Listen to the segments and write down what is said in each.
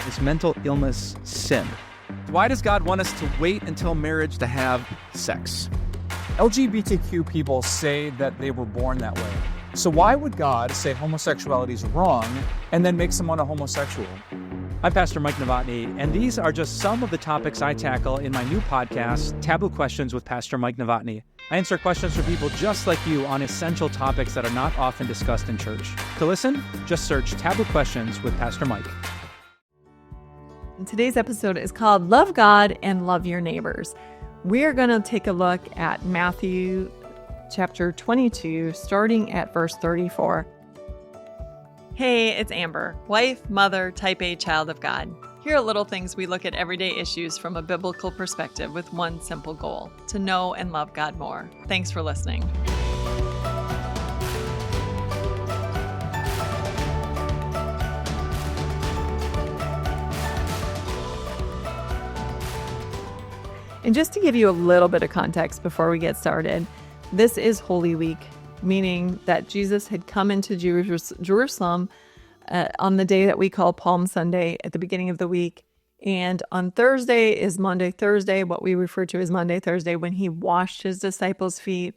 Is mental illness sin? Why does God want us to wait until marriage to have sex? LGBTQ people say that they were born that way. So why would God say homosexuality is wrong and then make someone a homosexual? I'm Pastor Mike Novotny, and these are just some of the topics I tackle in my new podcast, Taboo Questions with Pastor Mike Novotny. I answer questions from people just like you on essential topics that are not often discussed in church. To listen, just search Taboo Questions with Pastor Mike. Today's episode is called Love God and Love Your Neighbors. We're going to take a look at Matthew chapter 22, starting at verse 34. Hey, it's Amber, wife, mother, type A child of God. Here are little things we look at everyday issues from a biblical perspective with one simple goal: to know and love God more. Thanks for listening. And just to give you a little bit of context before we get started, this is Holy Week, meaning that Jesus had come into Jerusalem on the day that we call Palm Sunday at the beginning of the week. And on Thursday is Maundy Thursday, what we refer to as Maundy Thursday, when he washed his disciples' feet.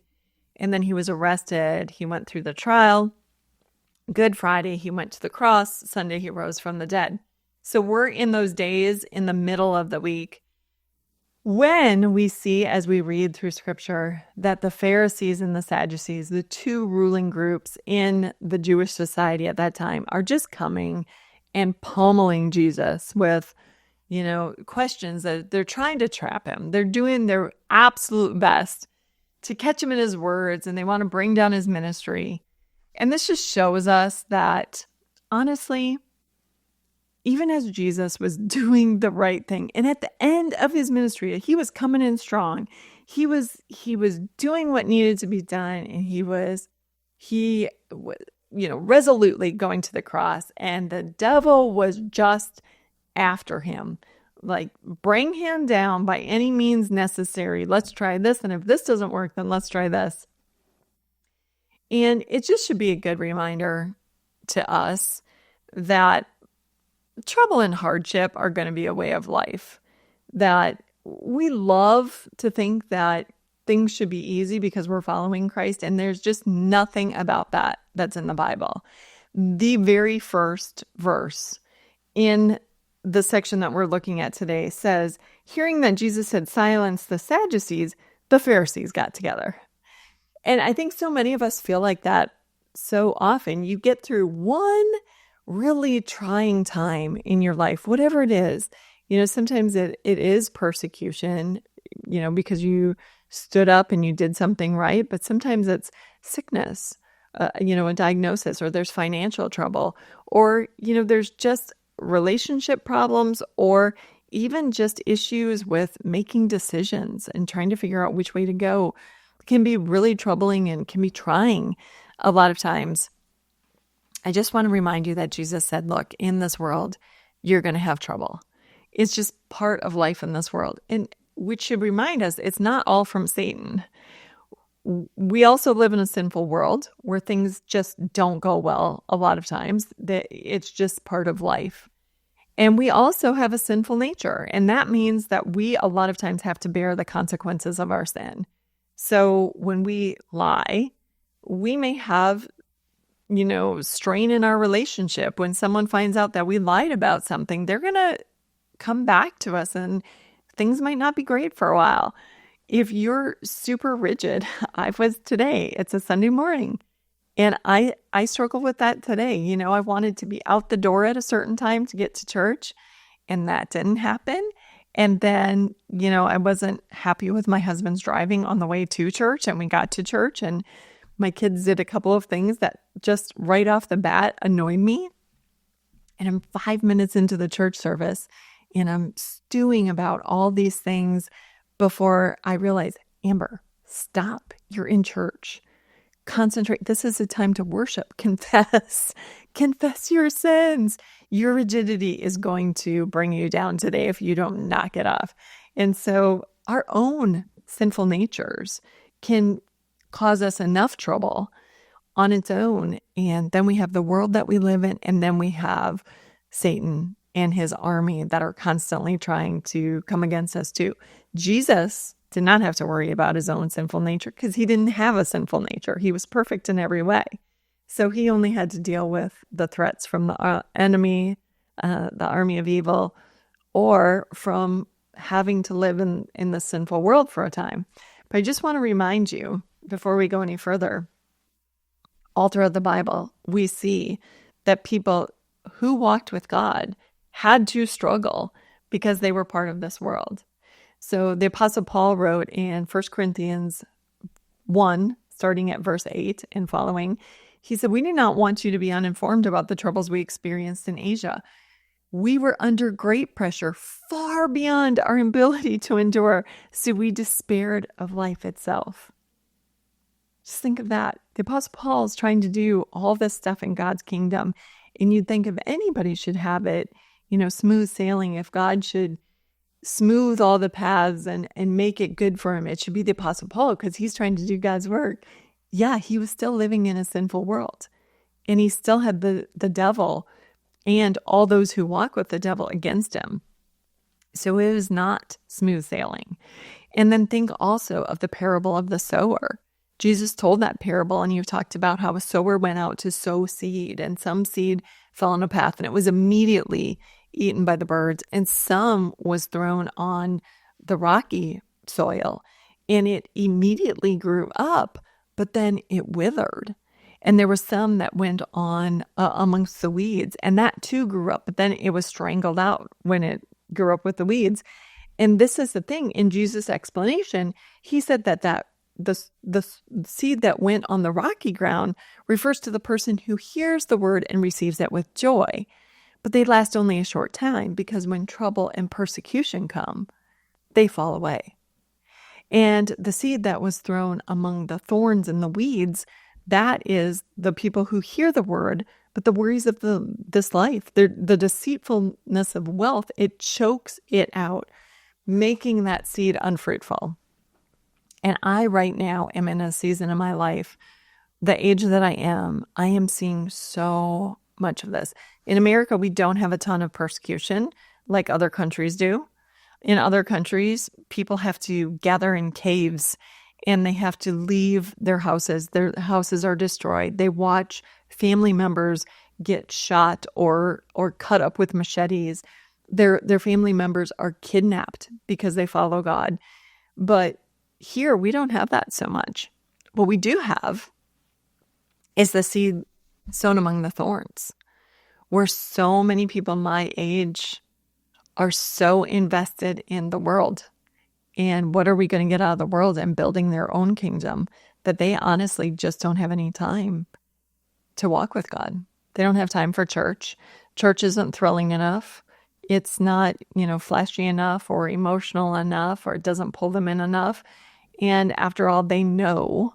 And then he was arrested. He went through the trial. Good Friday, he went to the cross. Sunday, he rose from the dead. So we're in those days in the middle of the week when we see, as we read through Scripture, that the Pharisees and the Sadducees, the two ruling groups in the Jewish society at that time, are just coming and pummeling Jesus with, questions that they're trying to trap him. They're doing their absolute best to catch him in his words, and they want to bring down his ministry. And this just shows us that, honestly, even as Jesus was doing the right thing, and at the end of his ministry, he was coming in strong. He was doing what needed to be done, and he was resolutely going to the cross. And the devil was just after him, like, bring him down by any means necessary. Let's try this, and if this doesn't work, then let's try this. And it just should be a good reminder to us that trouble and hardship are going to be a way of life, that we love to think that things should be easy because we're following Christ, and there's just nothing about that that's in the Bible. The very first verse in the section that we're looking at today says, hearing that Jesus had silenced the Sadducees, the Pharisees got together. And I think so many of us feel like that so often. You get through one really trying time in your life, whatever it is. Sometimes it is persecution, because you stood up and you did something right, but sometimes it's sickness, a diagnosis, or there's financial trouble, or, there's just relationship problems, or even just issues with making decisions and trying to figure out which way to go. It can be really troubling and can be trying a lot of times. I just want to remind you that Jesus said, look, in this world, you're going to have trouble. It's just part of life in this world. And which should remind us, it's not all from Satan. We also live in a sinful world where things just don't go well a lot of times. It's just part of life. And we also have a sinful nature. And that means that we a lot of times have to bear the consequences of our sin. So when we lie, we may have strain in our relationship. When someone finds out that we lied about something, they're going to come back to us and things might not be great for a while. If you're super rigid, I was today, it's a Sunday morning, and I struggle with that today. I wanted to be out the door at a certain time to get to church, and that didn't happen. And then, I wasn't happy with my husband's driving on the way to church, and we got to church, and my kids did a couple of things that just right off the bat annoyed me. And I'm 5 minutes into the church service and I'm stewing about all these things before I realize, Amber, stop. You're in church. Concentrate. This is a time to worship. Confess your sins. Your rigidity is going to bring you down today if you don't knock it off. And so our own sinful natures can cause us enough trouble on its own. And then we have the world that we live in, and then we have Satan and his army that are constantly trying to come against us too. Jesus did not have to worry about his own sinful nature because he didn't have a sinful nature. He was perfect in every way. So he only had to deal with the threats from the enemy, the army of evil, or from having to live in the sinful world for a time. But I just want to remind you, before we go any further, all throughout the Bible, we see that people who walked with God had to struggle because they were part of this world. So the Apostle Paul wrote in 1 Corinthians 1, starting at verse 8 and following, he said, "We do not want you to be uninformed about the troubles we experienced in Asia. We were under great pressure, far beyond our ability to endure, so we despaired of life itself." Just think of that. The Apostle Paul is trying to do all this stuff in God's kingdom, and you'd think if anybody should have it, smooth sailing, if God should smooth all the paths and make it good for him, it should be the Apostle Paul, because he's trying to do God's work. Yeah, he was still living in a sinful world, and he still had the devil and all those who walk with the devil against him. So it was not smooth sailing. And then think also of the parable of the sower. Jesus told that parable, and you talked about how a sower went out to sow seed, and some seed fell on a path, and it was immediately eaten by the birds, and some was thrown on the rocky soil, and it immediately grew up, but then it withered. And there was some that went on amongst the weeds, and that too grew up, but then it was strangled out when it grew up with the weeds. And this is the thing, in Jesus' explanation, he said that the seed that went on the rocky ground refers to the person who hears the word and receives it with joy. But they last only a short time, because when trouble and persecution come, they fall away. And the seed that was thrown among the thorns and the weeds, that is the people who hear the word, but the worries of this life, the deceitfulness of wealth, it chokes it out, making that seed unfruitful. And I right now am in a season in my life, the age that I am seeing so much of this. In America, we don't have a ton of persecution like other countries do. In other countries, people have to gather in caves, and they have to leave their houses. Their houses are destroyed. They watch family members get shot or cut up with machetes. Their family members are kidnapped because they follow God. But here, we don't have that so much. What we do have is the seed sown among the thorns, where so many people my age are so invested in the world and what are we going to get out of the world and building their own kingdom, that they honestly just don't have any time to walk with God. They don't have time for church. Church isn't thrilling enough. It's not, flashy enough or emotional enough, or it doesn't pull them in enough. And after all, they know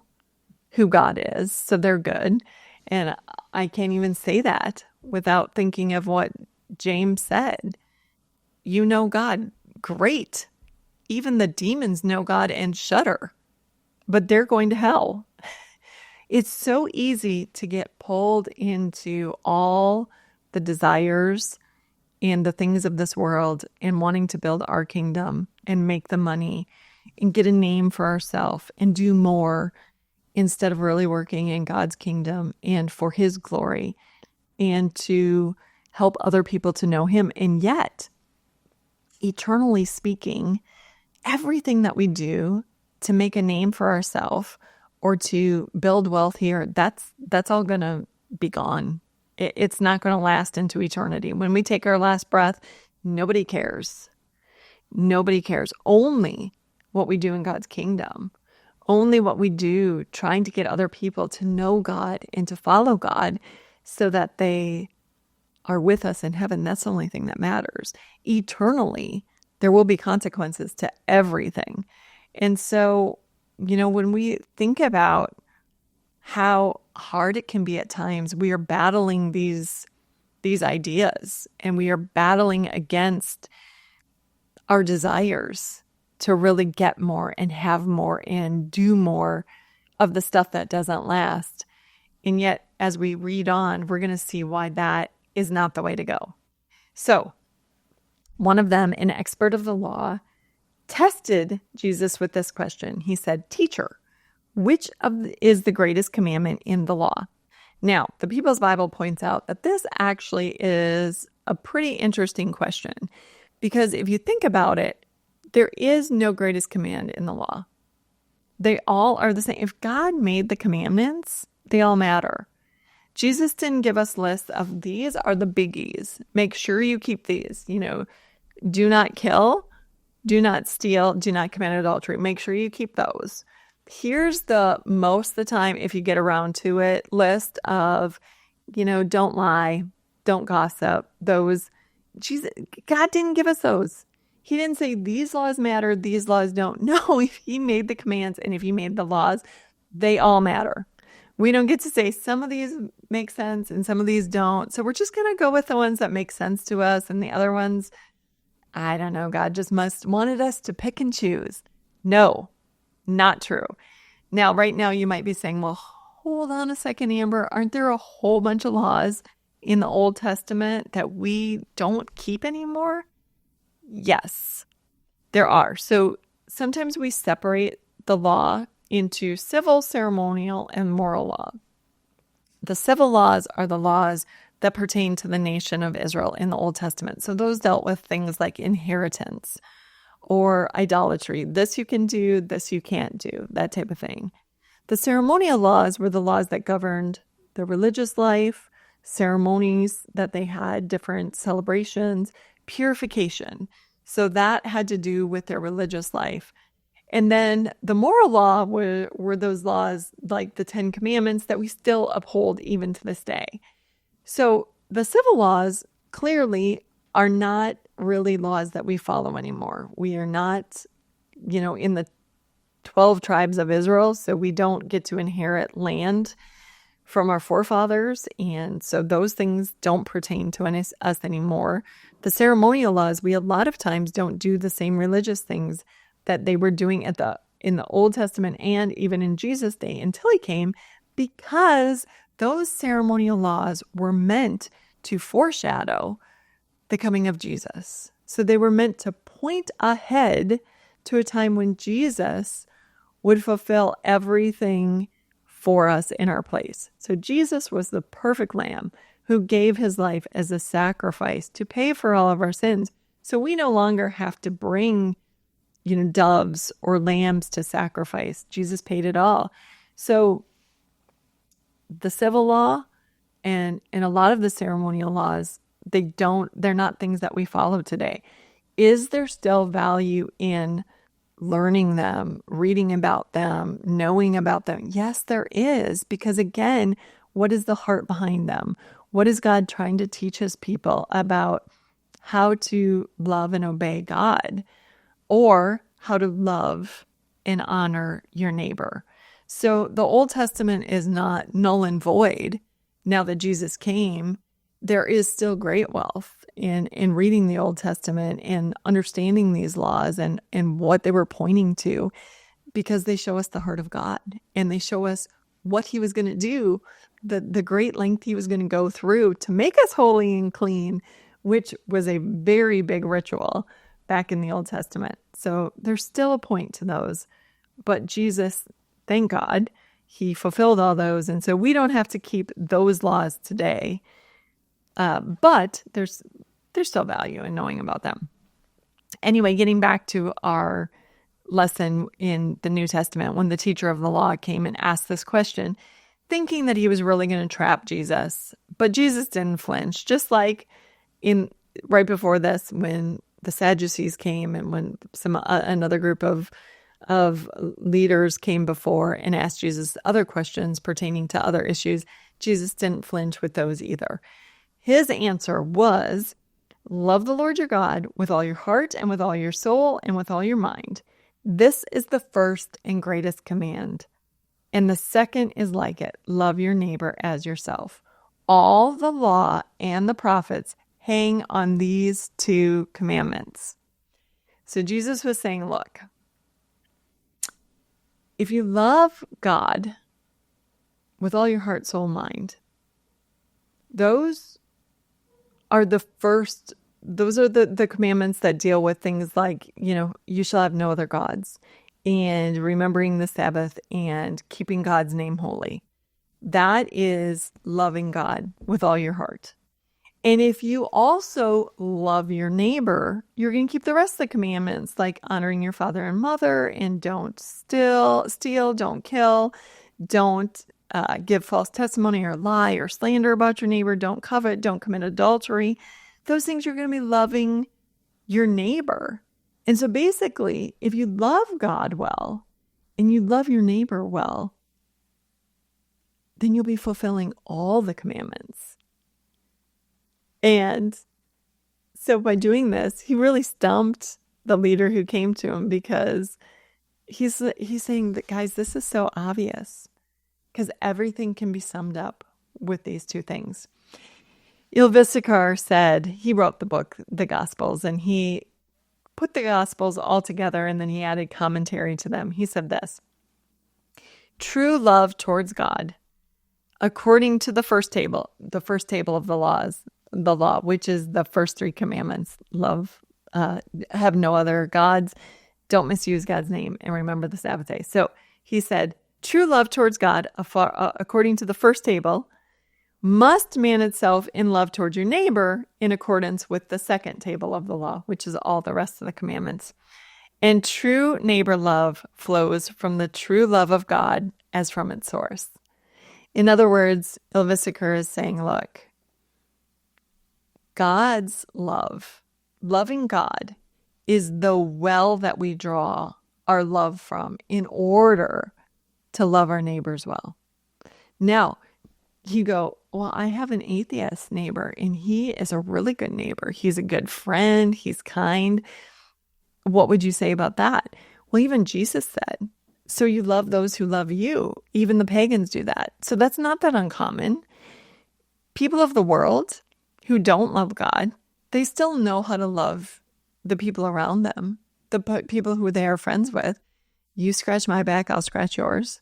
who God is, so they're good. And I can't even say that without thinking of what James said. You know God, great. Even the demons know God and shudder, but they're going to hell. It's so easy to get pulled into all the desires and the things of this world and wanting to build our kingdom and make the money and get a name for ourselves and do more, instead of really working in God's kingdom and for his glory and to help other people to know him. And yet, eternally speaking, everything that we do to make a name for ourselves or to build wealth here, that's all going to be gone. It's not going to last into eternity. When we take our last breath, nobody cares. Nobody cares. Only what we do in God's kingdom. Only what we do trying to get other people to know God and to follow God so that they are with us in heaven. That's the only thing that matters. Eternally, there will be consequences to everything. And so, when we think about how hard it can be at times, we are battling these ideas, and we are battling against our desires to really get more and have more and do more of the stuff that doesn't last. And yet, as we read on, we're going to see why that is not the way to go. So One of them, an expert of the law, tested Jesus with this question. He said, "Teacher, which is the greatest commandment in the law?" Now, the People's Bible points out that this actually is a pretty interesting question, because if you think about it, there is no greatest command in the law. They all are the same. If God made the commandments, they all matter. Jesus didn't give us lists of these are the biggies. Make sure you keep these. Do not kill, do not steal, do not commit adultery. Make sure you keep those. Here's the most of the time, if you get around to it, list of, don't lie, don't gossip. Those, God didn't give us those. He didn't say these laws matter, these laws don't. No, if he made the commands and if he made the laws, they all matter. We don't get to say some of these make sense and some of these don't. So we're just going to go with the ones that make sense to us, and the other ones, I don't know, God just wanted us to pick and choose. No, not true. Now, right now you might be saying, well, hold on a second, Amber. Aren't there a whole bunch of laws in the Old Testament that we don't keep anymore? Yes, there are. So sometimes we separate the law into civil, ceremonial, and moral law. The civil laws are the laws that pertain to the nation of Israel in the Old Testament. So those dealt with things like inheritance or idolatry. This you can do, this you can't do, that type of thing. The ceremonial laws were the laws that governed the religious life, ceremonies that they had, different celebrations, purification. So that had to do with their religious life. And then the moral law were those laws like the 10 Commandments that we still uphold even to this day. So the civil laws clearly are not really laws that we follow anymore. We are not, in the 12 tribes of Israel, so we don't get to inherit land from our forefathers. And so those things don't pertain to us anymore. The ceremonial laws, we a lot of times don't do the same religious things that they were doing in the Old Testament and even in Jesus' day until he came, because those ceremonial laws were meant to foreshadow the coming of Jesus. So they were meant to point ahead to a time when Jesus would fulfill everything for us in our place. So Jesus was the perfect lamb who gave his life as a sacrifice to pay for all of our sins. So we no longer have to bring doves or lambs to sacrifice. Jesus paid it all. So the civil law and a lot of the ceremonial laws, they're not things that we follow today. Is there still value in learning them, reading about them, knowing about them? Yes, there is, because again, what is the heart behind them? What is God trying to teach his people about how to love and obey God, or how to love and honor your neighbor? So the Old Testament is not null and void. Now that Jesus came, there is still great wealth in reading the Old Testament and understanding these laws and what they were pointing to, because they show us the heart of God and they show us what he was going to do, the great length he was going to go through to make us holy and clean, which was a very big ritual back in the Old Testament. So there's still a point to those. But Jesus, thank God, he fulfilled all those. And so we don't have to keep those laws today. But there's still value in knowing about them. Anyway, getting back to our lesson in the New Testament, when the teacher of the law came and asked this question, thinking that he was really going to trap Jesus. But Jesus didn't flinch, just like right before this, when the Sadducees came and when another group of leaders came before and asked Jesus other questions pertaining to other issues, Jesus didn't flinch with those either. His answer was, love the Lord your God with all your heart and with all your soul and with all your mind. This is the first and greatest command. And the second is like it, love your neighbor as yourself. All the law and the prophets hang on these two commandments. So Jesus was saying, look, if you love God with all your heart, soul, mind, those are the first those are the commandments that deal with things like, you shall have no other gods, and remembering the Sabbath and keeping God's name holy. That is loving God with all your heart. And if you also love your neighbor, you're going to keep the rest of the commandments, like honoring your father and mother, and don't steal, don't kill, don't give false testimony or lie or slander about your neighbor, don't covet, don't commit adultery. Those things, you're going to be loving your neighbor. And so basically, if you love God well and you love your neighbor well, then you'll be fulfilling all the commandments. And so by doing this, he really stumped the leader who came to him, because he's saying that, guys, this is so obvious, because everything can be summed up with these two things. Ylvisaker said, he wrote the book, The Gospels, and he put the Gospels all together, and then he added commentary to them. He said this: true love towards God, according to the first table of the law, which is the first three commandments: love, have no other gods, don't misuse God's name, and remember the Sabbath day. So he said, true love towards God, according to the first table, must man itself in love towards your neighbor in accordance with the second table of the law, which is all the rest of the commandments. And true neighbor love flows from the true love of God as from its source. In other words, Ylvisaker is saying, look, God's love, loving God, is the well that we draw our love from in order to love our neighbors well. Now, you go, well, I have an atheist neighbor, and he is a really good neighbor. He's a good friend. He's kind. What would you say about that? Well, even Jesus said, so you love those who love you. Even the pagans do that. So that's not that uncommon. People of the world who don't love God, they still know how to love the people around them, the people who they are friends with. You scratch my back, I'll scratch yours.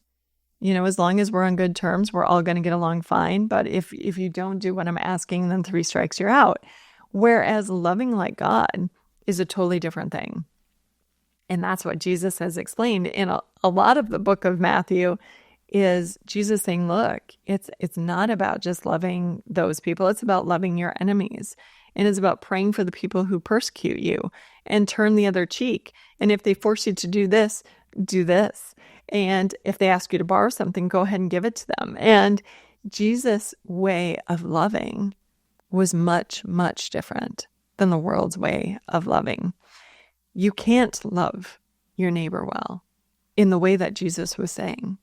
As long as we're on good terms, we're all going to get along fine. But if you don't do what I'm asking, then 3 strikes, you're out. Whereas loving like God is a totally different thing. And that's what Jesus has explained in a lot of the book of Matthew, is Jesus saying, look, it's not about just loving those people. It's about loving your enemies. And it's about praying for the people who persecute you, and turn the other cheek. And if they force you to do this, do this. And if they ask you to borrow something, go ahead and give it to them. And Jesus' way of loving was much, much different than the world's way of loving. You can't love your neighbor well in the way that Jesus was saying,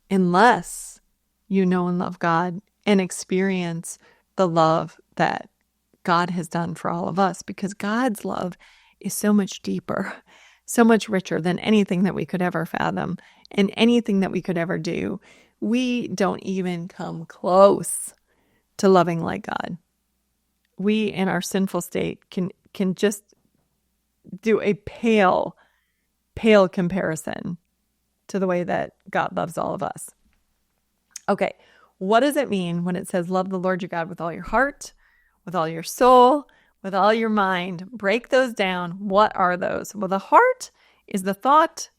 unless you know and love God and experience the love that God has done for all of us, because God's love is so much deeper, so much richer than anything that we could ever fathom and anything that we could ever do. We don't even come close to loving like God. We, in our sinful state, can just do a pale comparison to the way that God loves all of us. Okay, what does it mean when it says love the Lord your God with all your heart, with all your soul, with all your mind? Break those down. What are those? Well, the heart is the thought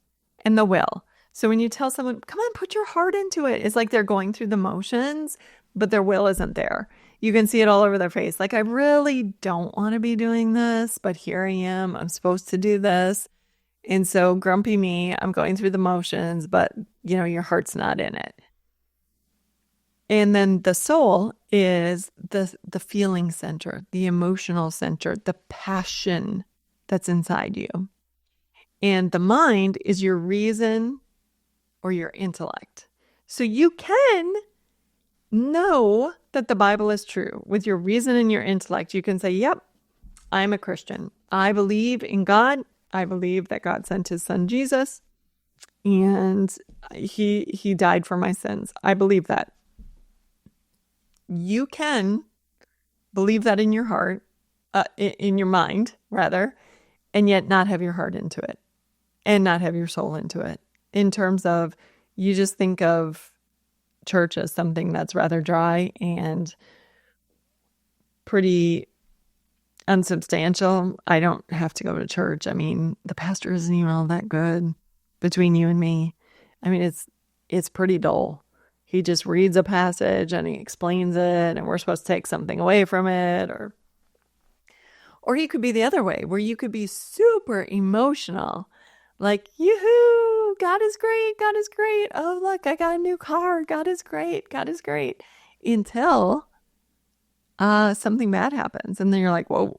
and the will. So when you tell someone, come on, put your heart into it, it's like they're going through the motions, but their will isn't there. You can see it all over their face. Like, I really don't want to be doing this, but here I am. I'm supposed to do this. And so grumpy me, I'm going through the motions, but your heart's not in it. And then the soul is the feeling center, the emotional center, the passion that's inside you. And the mind is your reason or your intellect. So you can know that the Bible is true with your reason and your intellect. You can say, yep, I'm a Christian. I believe in God. I believe that God sent his son Jesus, and he died for my sins. I believe that. You can believe that in your heart, in your mind, rather, and yet not have your heart into it and not have your soul into it. In terms of, you just think of church as something that's rather dry and pretty unsubstantial. I don't have to go to church. I mean, the pastor isn't even all that good between you and me. I mean, it's pretty dull. He just reads a passage and he explains it, and we're supposed to take something away from it. Or he could be the other way, where you could be super emotional, like, yoo-hoo, God is great, God is great. Oh, look, I got a new car. God is great, God is great. Until something bad happens. And then you're like, whoa,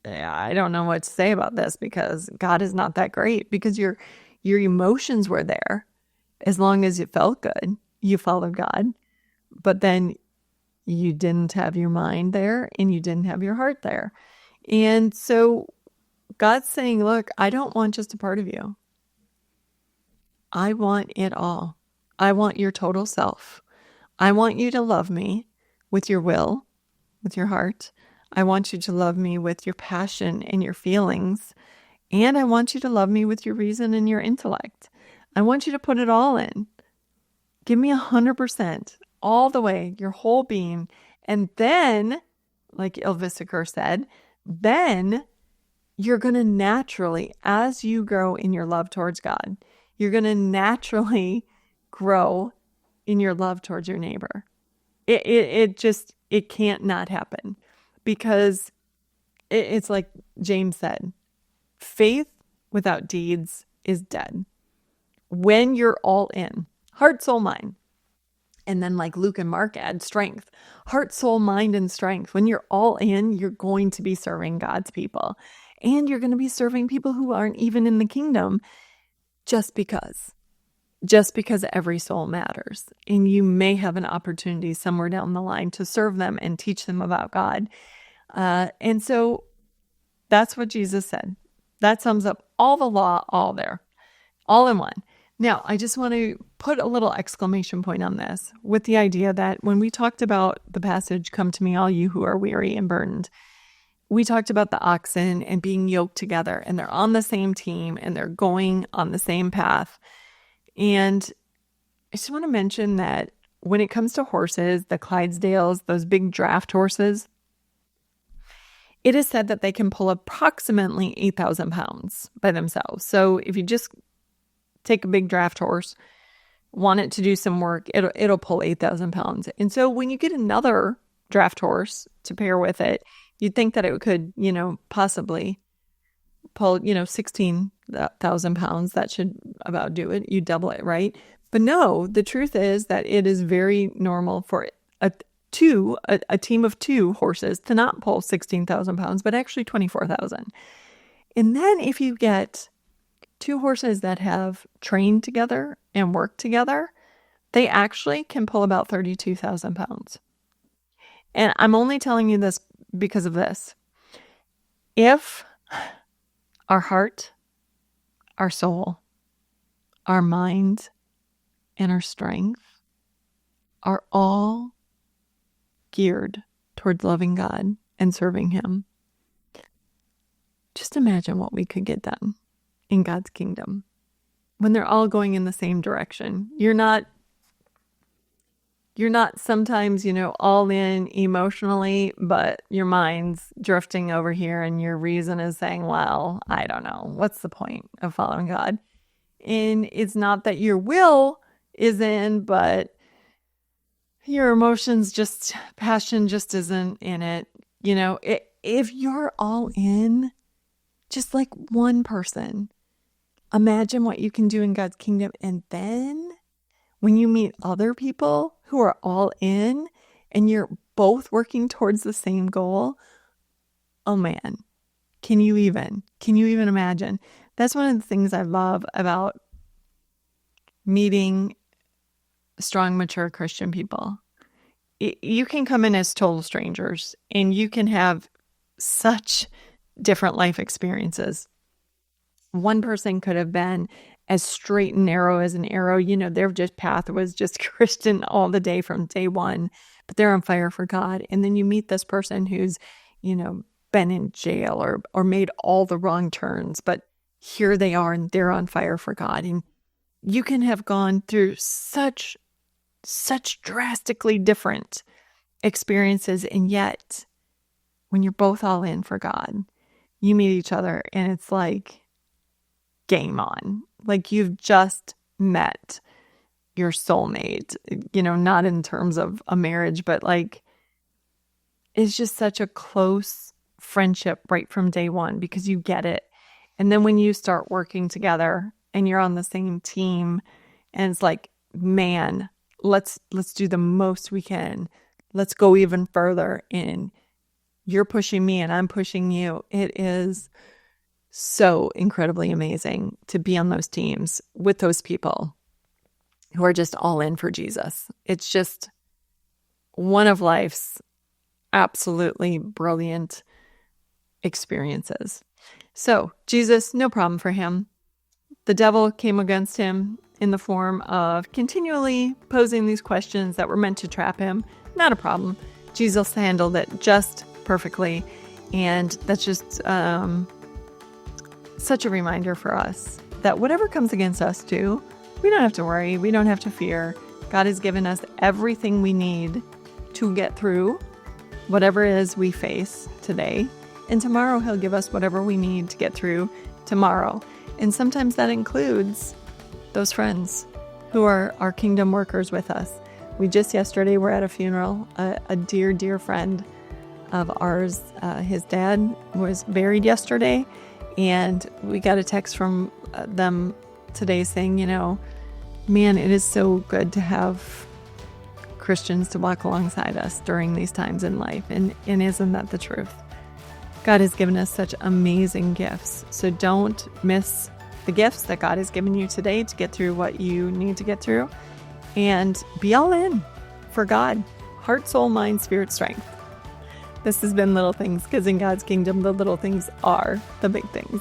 yeah, I don't know what to say about this, because God is not that great, because your emotions were there. As long as it felt good, you followed God. But then you didn't have your mind there, and you didn't have your heart there. And so God's saying, look, I don't want just a part of you. I want it all. I want your total self. I want you to love me with your will, with your heart. I want you to love me with your passion and your feelings. And I want you to love me with your reason and your intellect. I want you to put it all in. Give me 100%, all the way, your whole being. And then, like Ilvisaker said, then you're going to naturally, as you grow in your love towards God, you're going to naturally grow in your love towards your neighbor. It can't not happen, because it's like James said, faith without deeds is dead. When you're all in, heart, soul, mind, and then like Luke and Mark add strength, heart, soul, mind, and strength. When you're all in, you're going to be serving God's people, and you're going to be serving people who aren't even in the kingdom, just because every soul matters. And you may have an opportunity somewhere down the line to serve them and teach them about God. And so that's what Jesus said. That sums up all the law, all there, all in one. Now, I just want to put a little exclamation point on this, with the idea that when we talked about the passage, come to me, all you who are weary and burdened, we talked about the oxen and being yoked together, and they're on the same team and they're going on the same path. And I just want to mention that when it comes to horses, the Clydesdales, those big draft horses, it is said that they can pull approximately 8,000 pounds by themselves. So if you just take a big draft horse, want it to do some work, it'll pull 8,000 pounds. And so when you get another draft horse to pair with it, you'd think that it could, possibly pull, 16,000 pounds. That should about do it. You double it, right? But no, the truth is that it is very normal for a team of two horses to not pull 16,000 pounds, but actually 24,000. And then if you get two horses that have trained together and worked together, they actually can pull about 32,000 pounds. And I'm only telling you this because of this. If our heart, our soul, our mind, and our strength are all geared towards loving God and serving Him, just imagine what we could get done in God's kingdom when they're all going in the same direction. You're not sometimes, all in emotionally, but your mind's drifting over here and your reason is saying, well, I don't know. What's the point of following God? And it's not that your will is in, but your emotions, passion just isn't in it. If you're all in, just like one person, imagine what you can do in God's kingdom. And then when you meet other people who are all in and you're both working towards the same goal, oh man, can you even imagine? That's one of the things I love about meeting strong, mature Christian people. You can come in as total strangers and you can have such different life experiences. One person could have been as straight and narrow as an arrow. Their path was just Christian all the day from day one, but they're on fire for God. And then you meet this person who's, been in jail or made all the wrong turns, but here they are and they're on fire for God. And you can have gone through such drastically different experiences, and yet when you're both all in for God, you meet each other and it's like game on. Like you've just met your soulmate, not in terms of a marriage, but like it's just such a close friendship right from day one because you get it. And then when you start working together and you're on the same team and it's like, man, let's do the most we can. Let's go even further in. You're pushing me and I'm pushing you. It is so incredibly amazing to be on those teams with those people who are just all in for Jesus. It's just one of life's absolutely brilliant experiences. So Jesus, no problem for him. The devil came against him in the form of continually posing these questions that were meant to trap him. Not a problem. Jesus handled it just perfectly. And that's just such a reminder for us that whatever comes against us too, we don't have to worry. We don't have to fear. God has given us everything we need to get through whatever it is we face today. And tomorrow he'll give us whatever we need to get through tomorrow. And sometimes that includes those friends who are our kingdom workers with us. We just yesterday were at a funeral, a dear, dear friend of ours. His dad was buried yesterday, and we got a text from them today saying, man, it is so good to have Christians to walk alongside us during these times in life. And isn't that the truth? God has given us such amazing gifts. So don't miss the gifts that God has given you today to get through what you need to get through. And be all in for God. Heart, soul, mind, spirit, strength. This has been Little Things, because in God's kingdom, the little things are the big things.